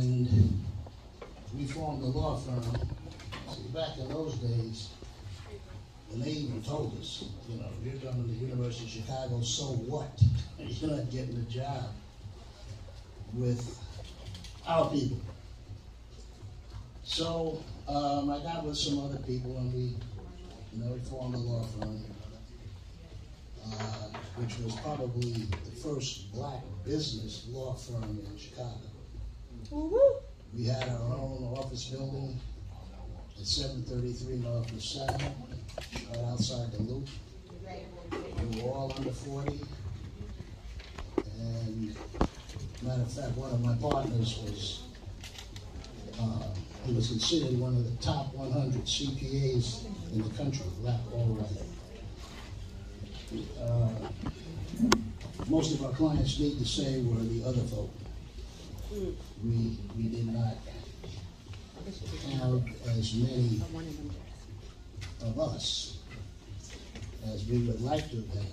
And we formed a law firm. See, back in those days, and they even told us, you know, you're going to the University of Chicago, so what? You're not getting a job with our people. So I got with some other people, and we formed a law firm, which was probably the first black business law firm in Chicago. We had our own office building at 733 North LaSalle, right outside the Loop. We were all under 40. And matter of fact, one of my partners was, he was considered one of the top 100 CPAs in the country, black all right. Most of our clients, need to say, were the other folk. We did not have as many of us as we would like to have had.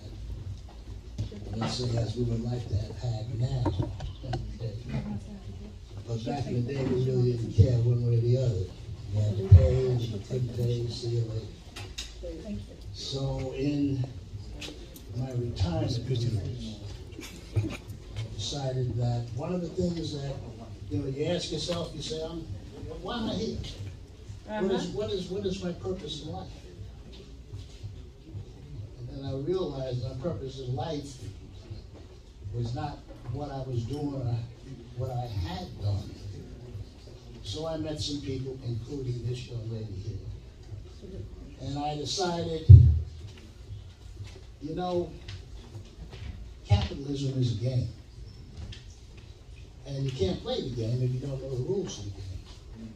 Let's say as we would like to have had now. But back in the day, we really didn't care one way or the other. You had to pay, and you couldn't pay, see you later. So in my retirement years, I decided that one of the things that, you ask yourself, you say, why am I here? What is my purpose in life? And then I realized my purpose in life was not what I was doing or what I had done. So I met some people, including this young lady here. And I decided, capitalism is a game. And you can't play the game if you don't know the rules of the game.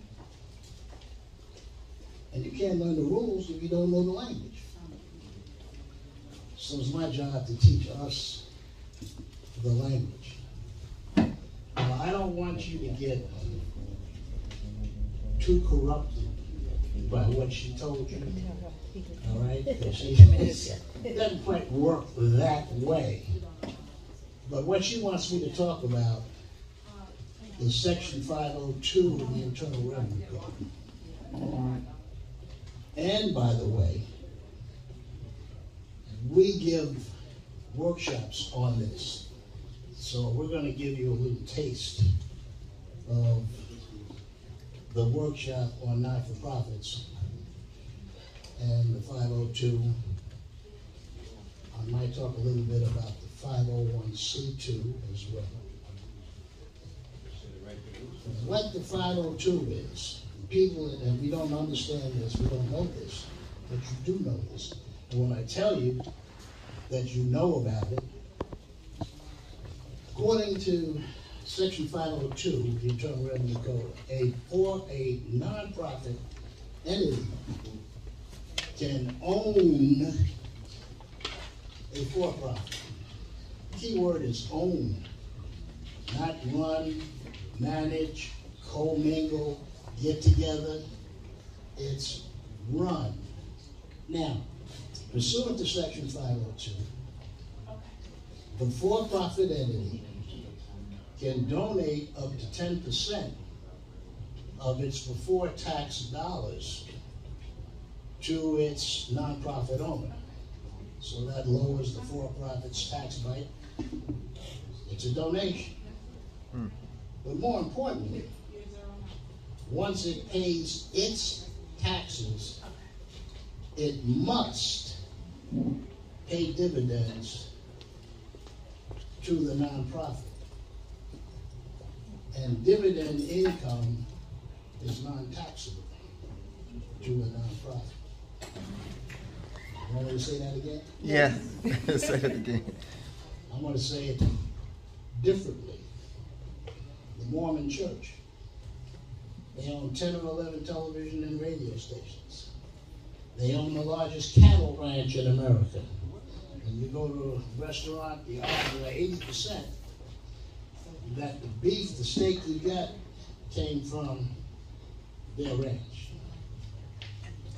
And you can't learn the rules if you don't know the language. So it's my job to teach us the language. Now, I don't want you to get too corrupted by what she told you. All right? Because it doesn't quite work that way. But what she wants me to talk about is Section 502 of the Internal Revenue Code. And by the way, we give workshops on this. So we're going to give you a little taste of the workshop on not-for-profits and the 502. I might talk a little bit about the 501c2 as well. What the 502 is, people, and we don't understand this, we don't know this, but you do know this. And when I tell you that you know about it, according to Section 502 of the Internal Revenue Code, for a nonprofit entity can own a for-profit. Key word is own, not run, manage, commingle, get together. It's run. Now, pursuant to Section 502, the for-profit entity can donate up to 10% of its before-tax dollars to its nonprofit owner. So that lowers the for-profit's tax bite. It's a donation. But more importantly, once it pays its taxes, it must pay dividends to the nonprofit. And dividend income is non-taxable to a nonprofit. You want me to say that again? Yeah, say it again. I'm going to say it differently. The Mormon Church, they own 10 or 11 television and radio stations. They own the largest cattle ranch in America. When you go to a restaurant, the odds are 80% that the beef, the steak you get, came from their ranch.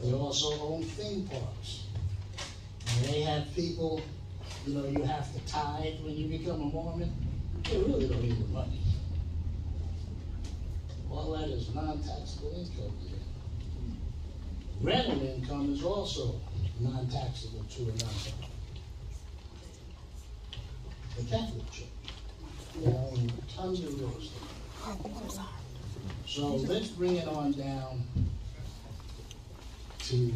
They also own theme parks. And they have people, you have to tithe when you become a Mormon. They really don't need the money. non-taxable income here. Rental income is also non-taxable to a nonprofit. The Catholic Church, they own tons of real estate. So let's bring it on down to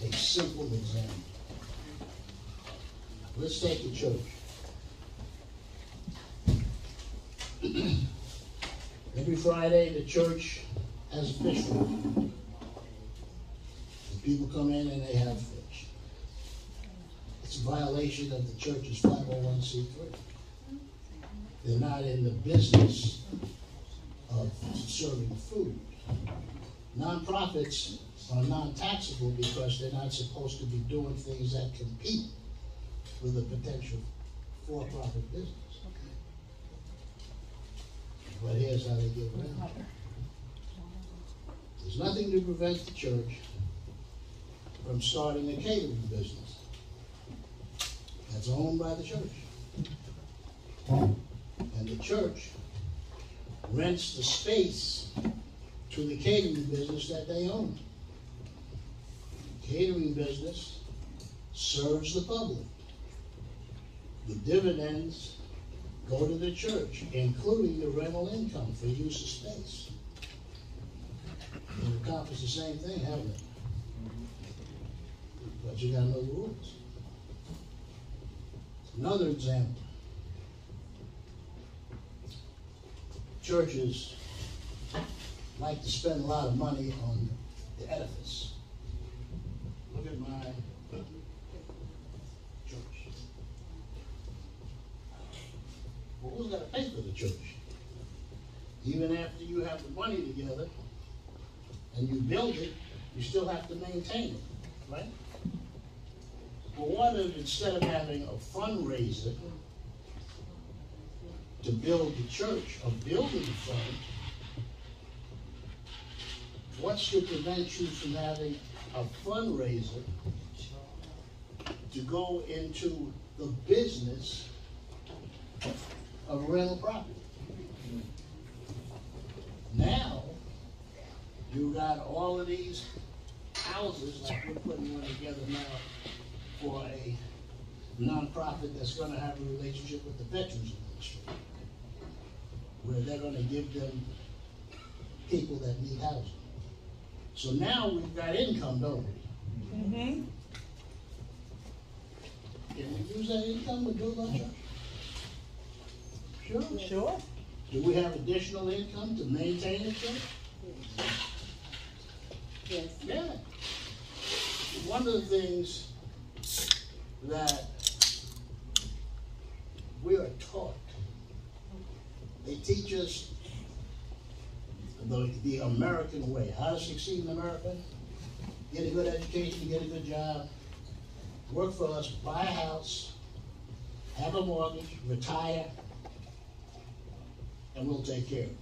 a simple example. Let's take the church. Every Friday, the church has fish fry. And people come in and they have fish. It's a violation of the church's 501c3. They're not in the business of serving food. Nonprofits are non-taxable because they're not supposed to be doing things that compete with a potential for-profit business. But here's how they get around it. There's nothing to prevent the church from starting a catering business that's owned by the church. And the church rents the space to the catering business that they own. The catering business serves the public. The dividends go to the church, including the rental income for use of space. They've accomplished the same thing, haven't they? But you gotta know the rules. Another example. Churches like to spend a lot of money on the edifice. Look at my church. Well, who's got to pay for the church? Even after you have the money together and you build it, you still have to maintain it, right? Well, what if instead of having a fundraiser to build the church, a building fund, what's to prevent you from having a fundraiser to go into the business of rental property? Now, you got all of these houses, like we're putting one together now for a nonprofit that's going to have a relationship with the Veterans Administration, where they're going to give them people that need housing. So now we've got income, don't we? Mm-hmm. Can we use that income to build our church? Sure. Sure. Do we have additional income to maintain the church? Yes. Yeah. One of the things that we are taught, they teach us the American way, how to succeed in America, get a good education, get a good job, work for us, buy a house, have a mortgage, retire, and we'll take care of it.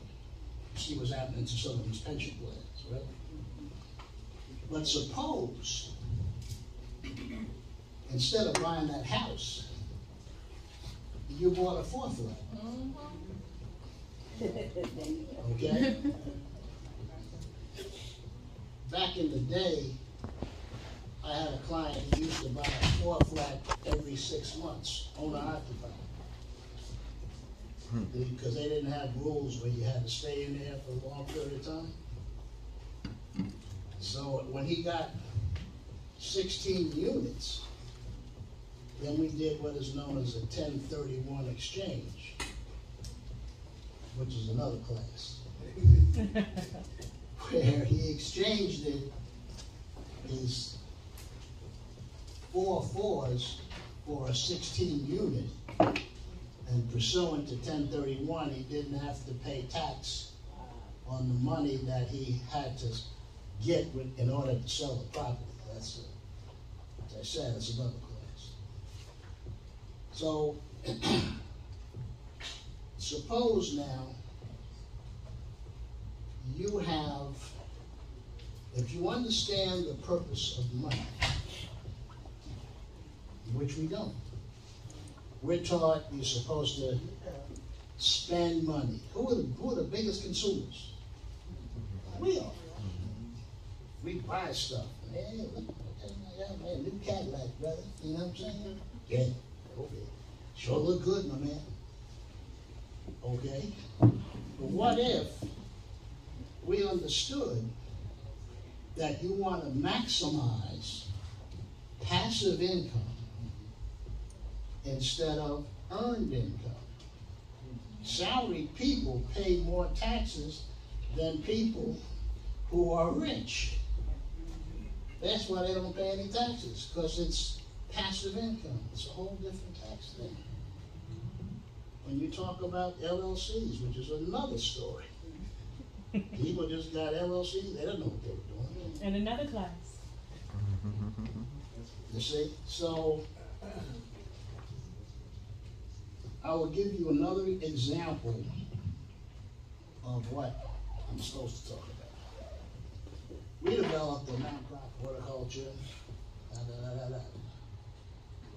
See what's happening to some of these pension plans, right? But suppose, instead of buying that house, you bought a 4th flat. Okay? Back in the day, I had a client who used to buy a 4th flat every 6 months, owner-occupied. Because they didn't have rules where you had to stay in there for a long period of time. So when he got 16 units, then we did what is known as a 1031 exchange, which is another class, where he exchanged it his 4 4s for a 16 unit. And pursuant to 1031, he didn't have to pay tax on the money that he had to get in order to sell the property. That's, as I said, it's another class. So, suppose now you have, if you understand the purpose of money, which we don't. We're taught you're supposed to spend money. Who are the biggest consumers? We are. We buy stuff. Man, look, man, new Cadillac, brother. You know what I'm saying? Yeah. Okay. Sure look good, my man. Okay. But what if we understood that you want to maximize passive income instead of earned income? Salaried people pay more taxes than people who are rich. That's why they don't pay any taxes, because it's passive income. It's a whole different tax thing. When you talk about LLCs, which is another story, people just got LLCs, they don't know what they were doing. In another class. You see? So, I will give you another example of what I'm supposed to talk about. We developed a nonprofit horticulture,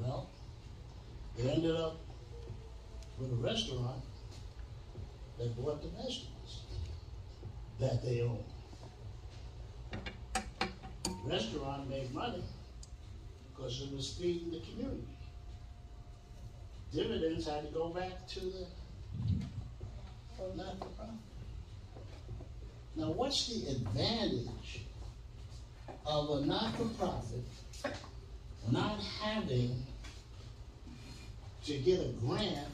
Well, they ended up with a restaurant that bought the vegetables that they own. The restaurant made money because it was feeding the community. Dividends had to go back to the not-for-profit. Now, what's the advantage of a not-for-profit not having to get a grant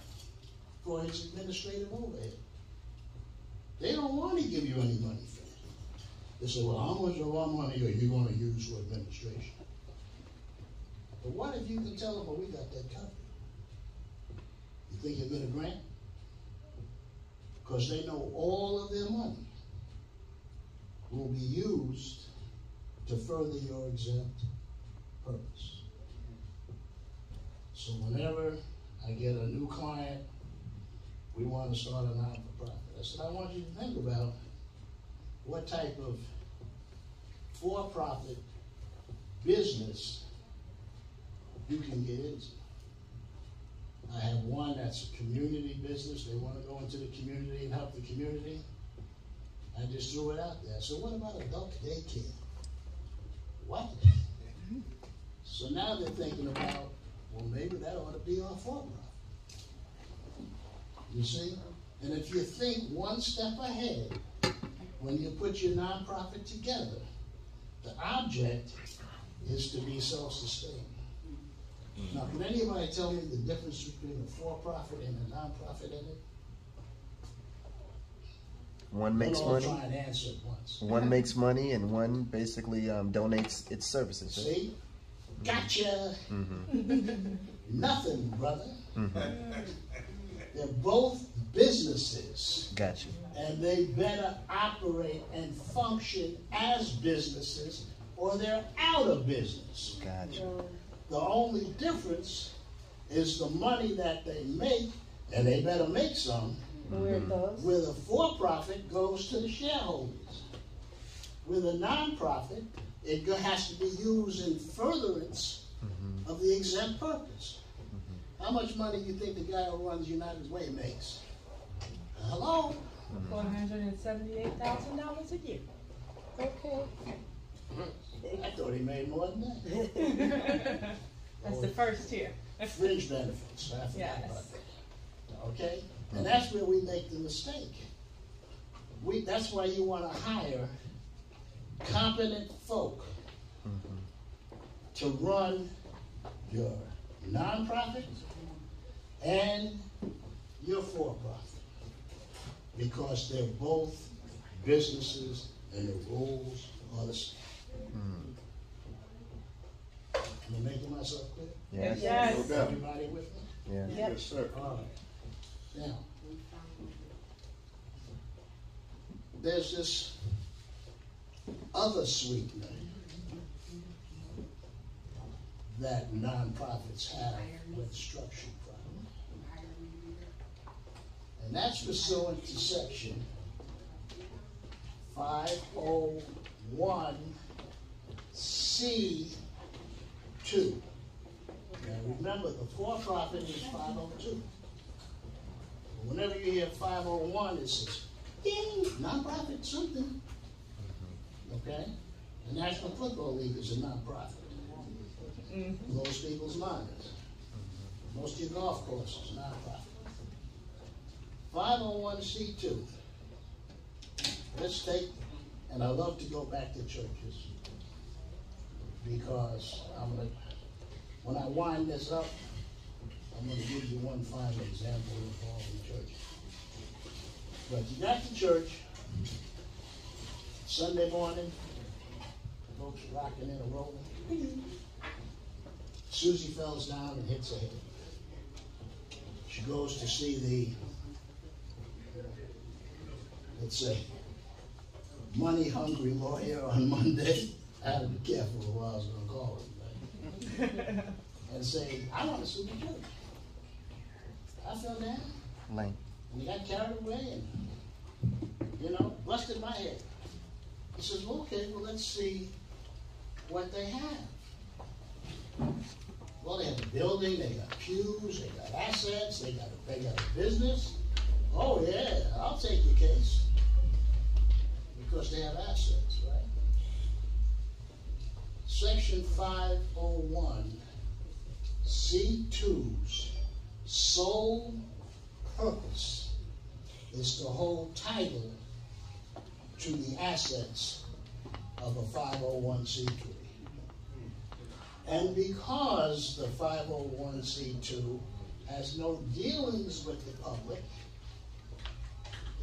for its administrative overhead? They don't want to give you any money for it. They say, well, how much of our money are you going to use for administration? But what if you can tell them, well, we got that covered? You think you'll get a grant? Because they know all of their money will be used to further your exempt purpose. So whenever I get a new client, we want to start a non-for-profit. I said, I want you to think about what type of for-profit business you can get into. I have one that's a community business. They want to go into the community and help the community. I just threw it out there. So what about adult daycare? What? So now they're thinking about, well, maybe that ought to be our for-profit. You see? And if you think one step ahead, when you put your nonprofit together, the object is to be self-sustaining. Now, can anybody tell me the difference between a for-profit and a nonprofit in it? One makes money. Try and answer it once. One makes money, and one basically donates its services. Right? See? Gotcha. Mm-hmm. Nothing, brother. Mm-hmm. They're both businesses. Gotcha. And they better operate and function as businesses, or they're out of business. Gotcha. The only difference is the money that they make, and they better make some. Where it goes? With a for-profit goes to the shareholders. With a non-profit, it has to be used in furtherance of the exempt purpose. How much money do you think the guy who runs United Way makes? Hello? $478,000 a year. Okay. I thought he made more than that. That's the first tier. Fringe benefits. I forgot Yes. about that. Okay? And that's where we make the mistake. That's why you want to hire competent folk to run your nonprofit and your for-profit, because they're both businesses and the rules are the same. Am I making myself clear? Yes. Yes. No doubt. Everybody with me? Yeah. Yep. Yes, sir. All right. Now, there's this other sweetener that nonprofits have with structured problems. And that's pursuant to section 501C2. Now remember, the for-profit is 502. Whenever whenever you hear 501, it says, ding, nonprofit, something. Okay? The National Football League is a nonprofit. Most people's minds. Most of your golf courses, nonprofit. 501c2. Let's take, and I love to go back to churches because when I wind this up, I'm going to give you one final example involving churches. But you got to church, Sunday morning, folks rocking and rolling. Susie falls down and hits her head. She goes to see the, let's say, money-hungry lawyer on Monday. I had to be careful of what I was going to call him, right? And say, I want to sue the church. I fell down. Lane. And he got carried away and, busted my head. He says, well, okay, well, let's see what they have. Well, they have a building, they got pews, they got assets, they got a business. Oh, yeah, I'll take your case. Because they have assets, right? Section 501, C2's sole purpose is to hold title to the assets of a 501c3. And because the 501c2 has no dealings with the public,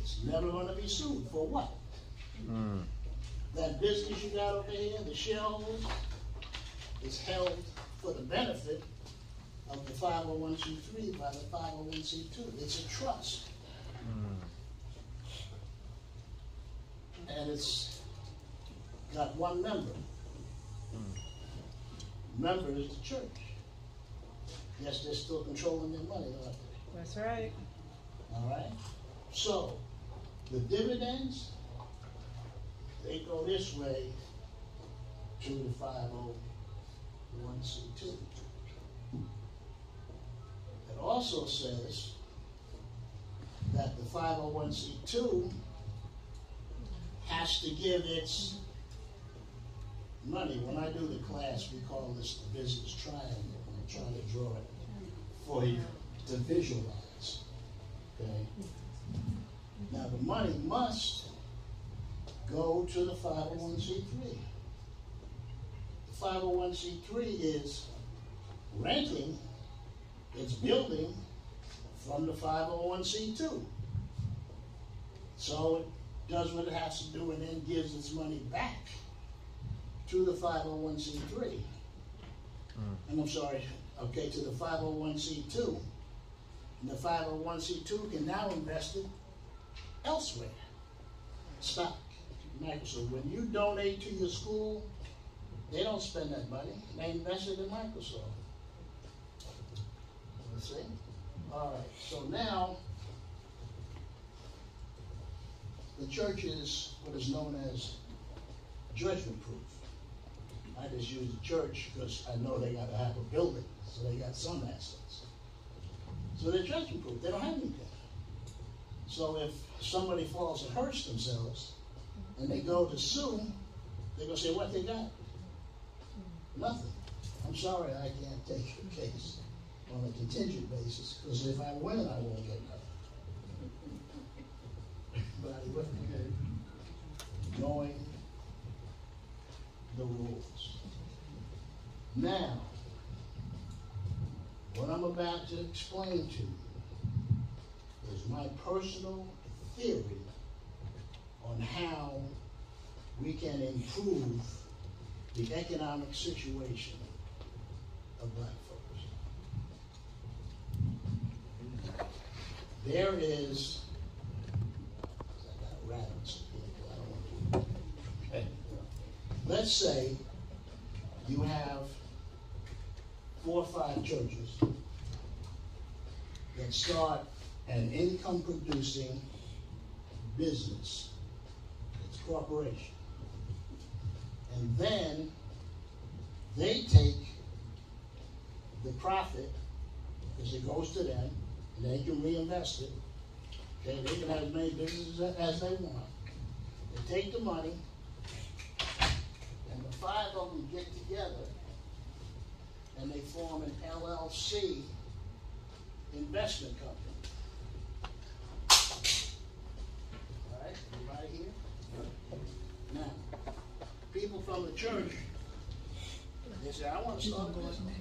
it's never going to be sued. For what? That business you got over here, the shareholders, is held for the benefit of the 501c3 by the 501c2. It's a trust. And it's got one member. Member is the church. Yes, they're still controlling their money, aren't they? That's right. All right? So, the dividends, they go this way to the 501c2. It also says that the 501c2 has to give its money. When I do the class, we call this the business triangle. I'm trying to draw it for you to visualize. Okay? Now the money must go to the 501c3. The 501c3 is renting its building from the 501c2. So it does what it has to do and then gives its money back to the 501c3. And I'm sorry, okay, to the 501c2. And the 501c2 can now invest it elsewhere. Stock, Microsoft. When you donate to your school, they don't spend that money. They invest it in Microsoft. You see? All right, so now the church is what is known as judgment proof. I just use the church because I know they got to have a building, so they got some assets. So they're judgment proof. They don't have anything. So if somebody falls and hurts themselves, and they go to sue, they're going to say, what they got? Nothing. I'm sorry, I can't take your case on a contingent basis, because if I win, I won't get nothing. Everybody with me? Knowing the rules. Now, what I'm about to explain to you is my personal theory on how we can improve the economic situation of black folks. There is, I got rabbits here, I don't want to, okay. Let's say you have 4 or 5 churches that start an income producing business. It's a corporation. And then they take the profit, because it goes to them, and they can reinvest it, Okay, they can have as many businesses as they want. They take the money, and the 5 of them get together, and they form an LLC investment company. All right, everybody here? Now, people from the church, they say, I want to start a business.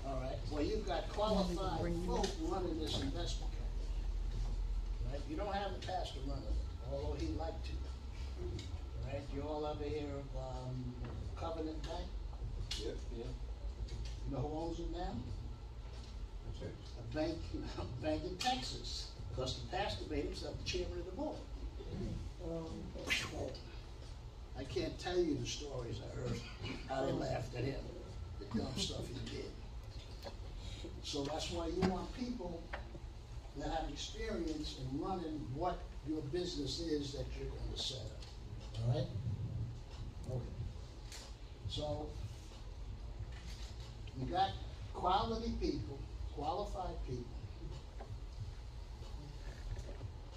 All right, well, you've got qualified folk running this investment company. Right? You don't have the pastor running it, although he'd like to. Right? You all ever hear of Covenant Bank? Yeah, yeah. You know who owns it now? A bank in Texas. Because the pastor made himself the chairman of the board. I can't tell you the stories I heard, how they laughed at him, the dumb stuff he did. So that's why you want people that have experience in running what your business is that you're going to set up. All right? Okay. So, you got quality people, qualified people.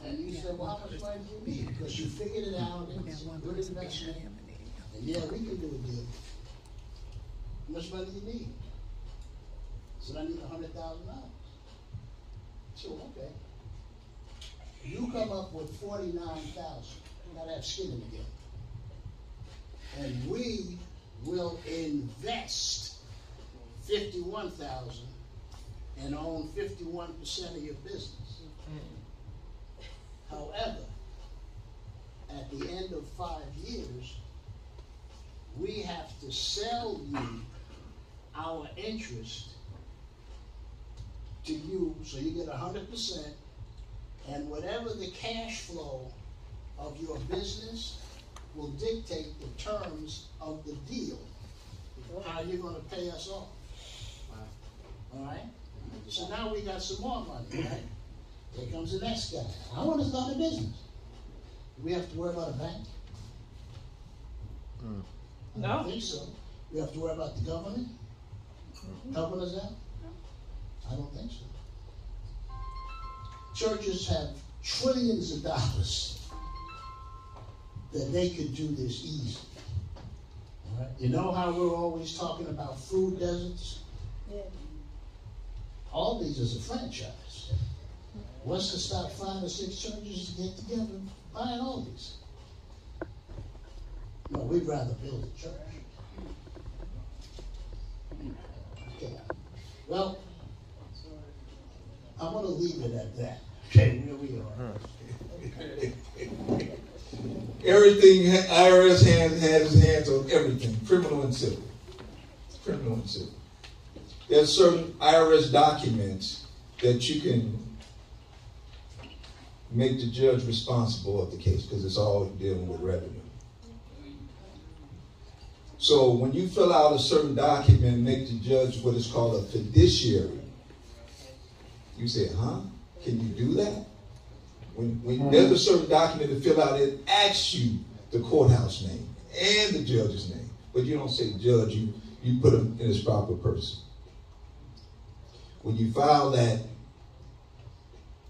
And you say, well, how much money do you need? Because you figured it out and it's a good investment. And yeah, we can do a deal. How much money do you need? So I need $100,000. So, okay. You come up with $49,000. You gotta have skin in the game. And we will invest $51,000 and own 51% of your business. However, at the end of 5 years, we have to sell you our interest to you, so you get 100%, and whatever the cash flow of your business will dictate the terms of the deal, how you're going to pay us off. All right? So now we got some more money, right? Here comes the next guy. I want to start a business. Do we have to worry about a bank? I don't think so. We have to worry about the government helping us out? I don't think so. Churches have trillions of dollars that they could do this easy. All right? You know how we're always talking about food deserts? Yeah. All these is a franchise. What's to stop 5 or 6 churches to get together and buy all these? No, we'd rather build a church. Okay. Well, I'm going to leave it at that. Okay, here we are. Everything, IRS has its hands on everything, criminal and civil. Criminal and civil. There's certain IRS documents that you can make the judge responsible of the case because it's all dealing with revenue. So when you fill out a certain document and make the judge what is called a fiduciary, you say, huh? Can you do that? When there's a certain document to fill out, it asks you the courthouse name and the judge's name. But you don't say judge, you put him in his proper person. When you file that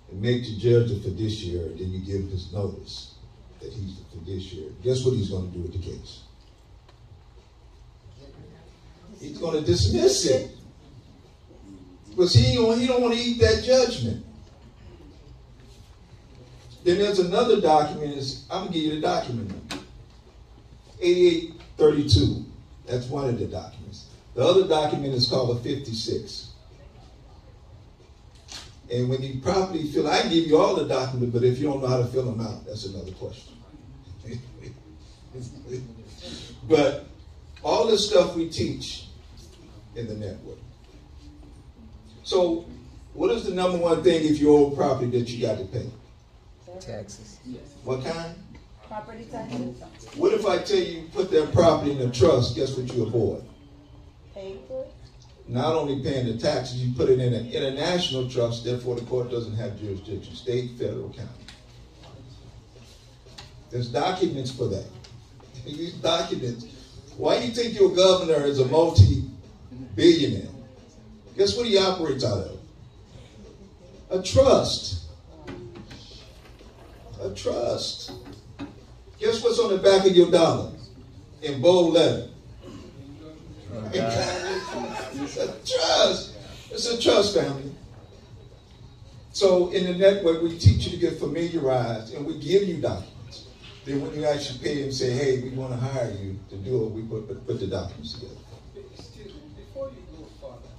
and make the judge a fiduciary, then you give his notice that he's the fiduciary. Guess what he's going to do with the case? He's going to dismiss it. Because he don't want to eat that judgment. Then there's another document. I'm going to give you the document number. 8832. That's one of the documents. The other document is called a 56. And when you properly fill, I can give you all the documents, but if you don't know how to fill them out, that's another question. But all this stuff we teach in the network. So what is the number one thing if you owe property that you got to pay? Taxes. What kind? Property taxes. What if I tell you put that property in a trust, guess what you avoid? Paying for it? Not only paying the taxes, you put it in an international trust, therefore the court doesn't have jurisdiction, state, federal, county. There's documents for that. These documents. Why do you think your governor is a multi-billionaire? Guess what he operates out of? A trust. A trust. Guess what's on the back of your dollar? In bold letter. It's a trust. It's a trust, family. So in the network, we teach you to get familiarized, and we give you documents. Then when you actually pay and say, hey, we want to hire you to do it, we put the documents together. Excuse me, before you go further,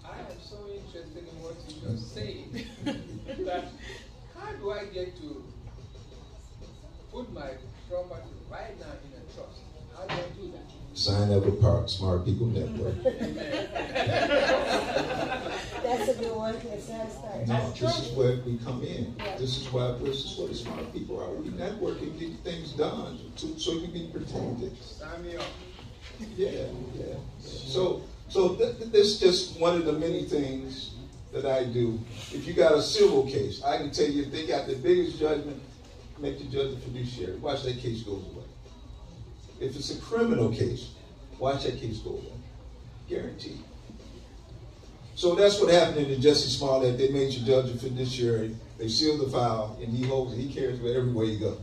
I am so interested in what you just said that how do I get to put my property right now in a trust? How do I do that? Sign up with Smart People Network. That's a good one. That's how it starts. No, this is where we come in. Yeah. This is where the smart people are. We network and get things done so you can be protected. Sign me up. Yeah. So this is just one of the many things that I do. If you got a civil case, I can tell you if they got the biggest judgment, make the judge a fiduciary. Watch that case goes away. If it's a criminal case, watch that case go away. Guaranteed. So that's what happened in the Jesse Smollett. They made you judge a fiduciary. They sealed the file, and he holds it. He carries it everywhere you go.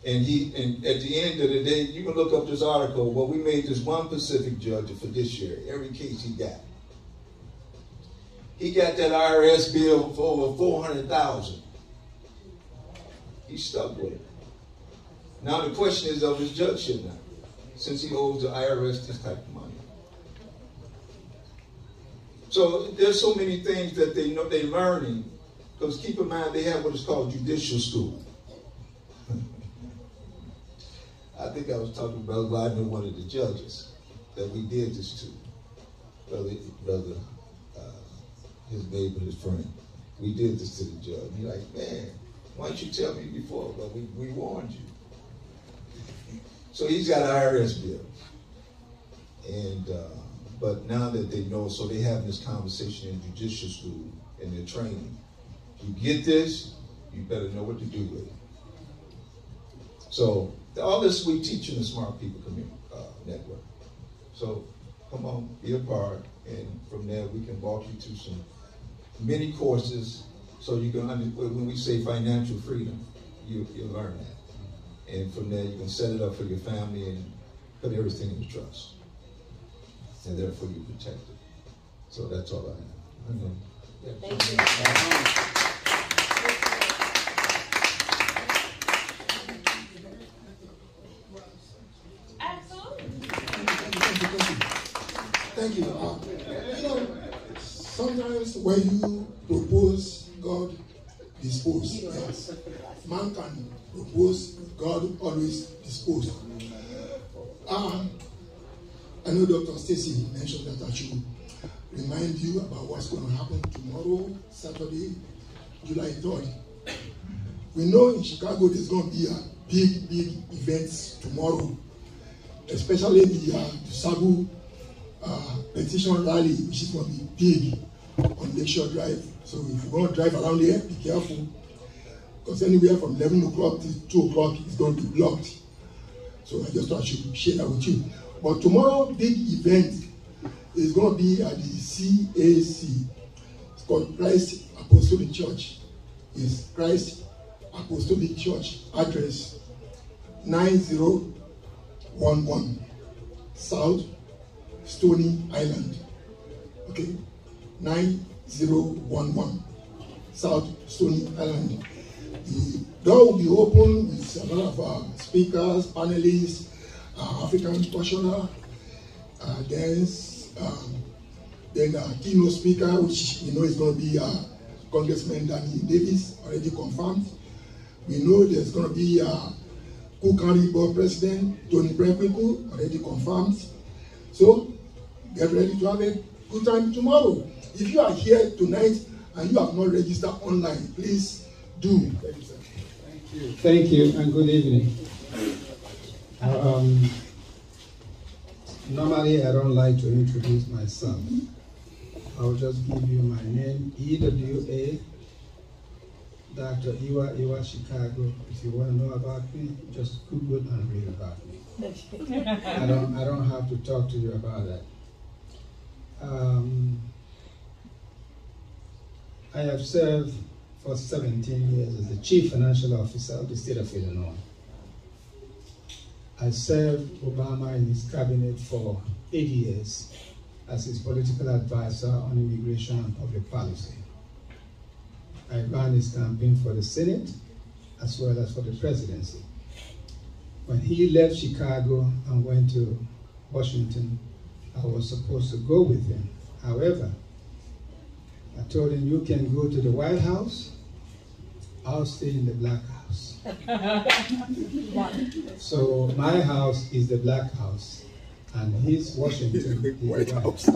And at the end of the day, you can look up this article. Well, we made this one Pacific judge a fiduciary. Every case he got. He got that IRS bill for over $400,000. He's stuck with it. Now the question is of his judgeship now, since he owes the IRS this type of money. So there's so many things that they know they're learning, because keep in mind they have what is called judicial school. I think I was talking about Rodney, one of the judges that we did this to, brother, his neighbor, his friend. We did this to the judge. He's like, man, why didn't you tell me before? But we warned you. So he's got an IRS bill. And, but now that they know, so they have this conversation in judicial school and they're training. You get this, you better know what to do with it. So all this we teach in the Smart People Community Network. So come on, be a part, and from there we can walk you through some many courses so you can understand. When we say financial freedom, you'll learn that. And from there you can set it up for your family and put everything in trust. And therefore you're protected. So that's all I have. Yeah. Thank you. Thank you. Sometimes when you propose, God dispose. Yes. Man can propose, God always dispose. I know Dr. Stacy mentioned that I should remind you about what's going to happen tomorrow, Saturday, July 3rd. We know in Chicago there's going to be a big event tomorrow, especially the Sabu petition rally, which is going to be big on Lakeshore Drive. So if you're going to drive around here, be careful, because anywhere from 11 o'clock to 2 o'clock is going to be blocked. So I just thought I should share that with you. But tomorrow, big event is going to be at the CAC. It's called Christ Apostolic Church. It's Christ Apostolic Church, address 9011 South Stony Island. Okay, 9011 South Stony Island. The door will be open with a lot of speakers, panelists, African portioner, then a keynote speaker, which we know is going to be Congressman Danny Davis, already confirmed. We know there's going to be Cook County Board President Tony Brenkwinkle, already confirmed. So get ready to have a good time tomorrow. If you are here tonight and you have not registered online, please do. Thank you. Thank you, and good evening. Normally, I don't like to introduce myself. I'll just give you my name, EWA, Dr. Iwa Chicago. If you want to know about me, just Google and read about me. I don't have to talk to you about that. I have served for 17 years as the Chief Financial Officer of the state of Illinois. I served Obama in his cabinet for 8 years as his political advisor on immigration and public policy. I ran his campaign for the Senate as well as for the presidency. When he left Chicago and went to Washington, I was supposed to go with him. However, I told him, you can go to the White House, I'll stay in the BLAQ House. So my house is the BLAQ House, and his Washington is the White House.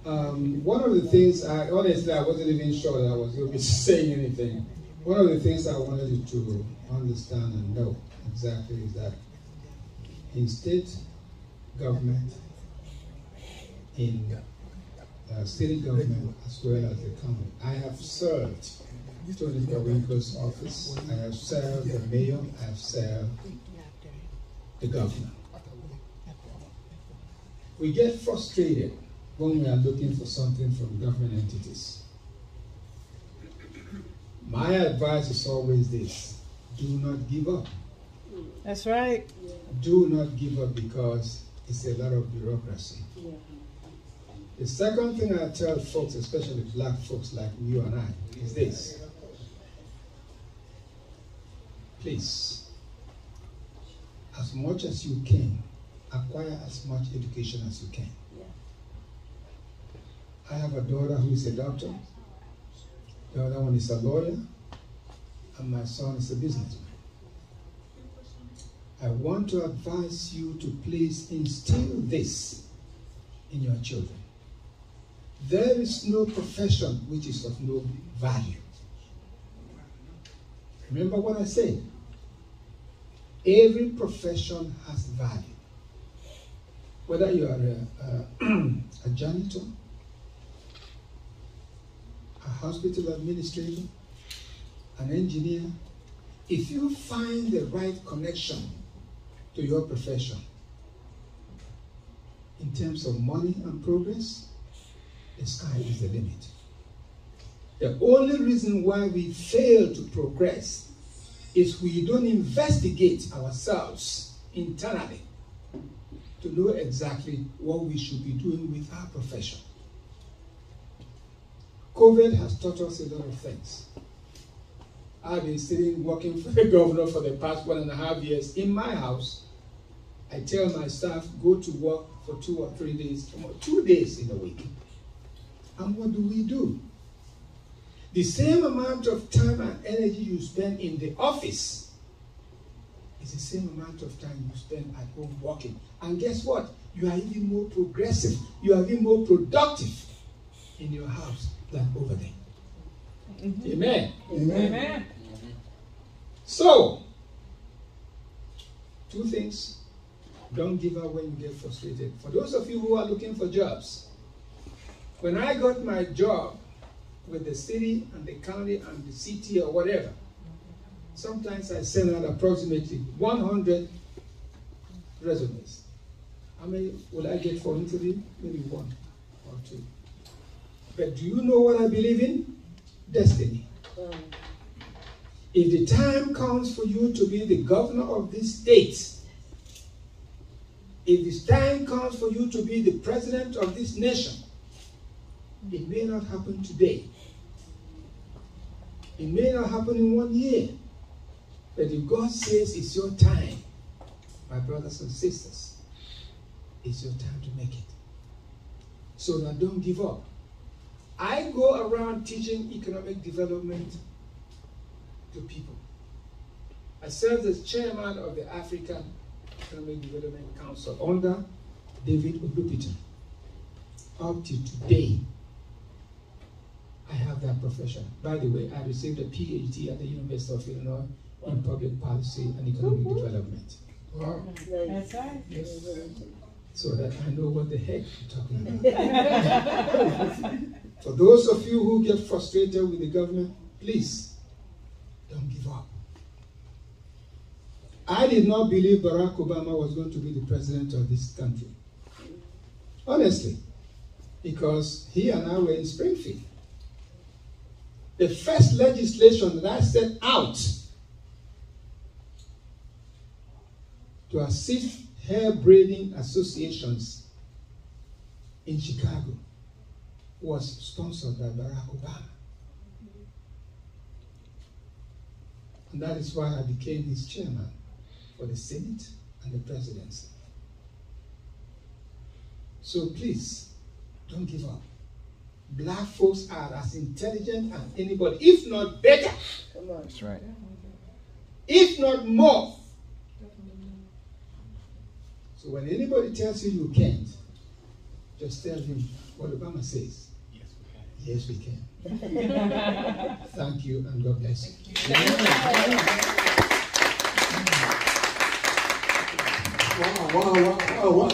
One of the things, honestly, I wasn't even sure that I was going to be saying anything. One of the things I wanted you to understand and know exactly is that in state government, in city government as well as the county, I have served Tony Kawinko's office, I have served the mayor, I have served the governor. We get frustrated when we are looking for something from government entities. My advice is always this: do not give up. That's right. Do not give up, because it's a lot of bureaucracy. The second thing I tell folks, especially black folks like you and I, is this: please, as much as you can, acquire as much education as you can. I have a daughter who is a doctor, the other one is a lawyer, and my son is a businessman. I want to advise you to please instill this in your children. There is no profession which is of no value. Remember what I said. Every profession has value. Whether you are a janitor, a hospital administrator, an engineer, if you find the right connection to your profession in terms of money and progress, the sky is the limit. The only reason why we fail to progress is we don't investigate ourselves internally to know exactly what we should be doing with our profession. COVID has taught us a lot of things. I've been sitting working for the governor for the past 1.5 years in my house. I tell my staff, go to work for 2 or 3 days, 2 days in a week. And what do? The same amount of time and energy you spend in the office is the same amount of time you spend at home working. And guess what? You are even more progressive. You are even more productive in your house than over there. Mm-hmm. Amen. Amen. Amen. So, 2 things. Don't give up when you get frustrated. For those of you who are looking for jobs, when I got my job with the city and the county and the city or whatever, sometimes I send out approximately 100 resumes. How many will I get for interview? Maybe 1 or 2. But do you know what I believe in? Destiny. If the time comes for you to be the governor of this state, if the time comes for you to be the president of this nation, it may not happen today. It may not happen in 1 year. But if God says it's your time, my brothers and sisters, it's your time to make it. So now don't give up. I go around teaching economic development to people. I served as chairman of the African Economic Development Council under David Odupitan. Up to today, I have that profession. By the way, I received a PhD at the University of Illinois in public policy and economic development. Wow. That's right. Yes. So that I know what the heck I'm talking about. For those of you who get frustrated with the government, please, don't give up. I did not believe Barack Obama was going to be the president of this country. Honestly. Because he and I were in Springfield. the first legislation that I set out to assist hair braiding associations in Chicago was sponsored by Barack Obama. And that is why I became his chairman for the Senate and the presidency. So please, don't give up. Black folks are as intelligent as anybody, if not better. Come on. That's right. If not more. So when anybody tells you you can't, just tell him what Obama says. Yes, we can. Thank you, and God bless you. Wow.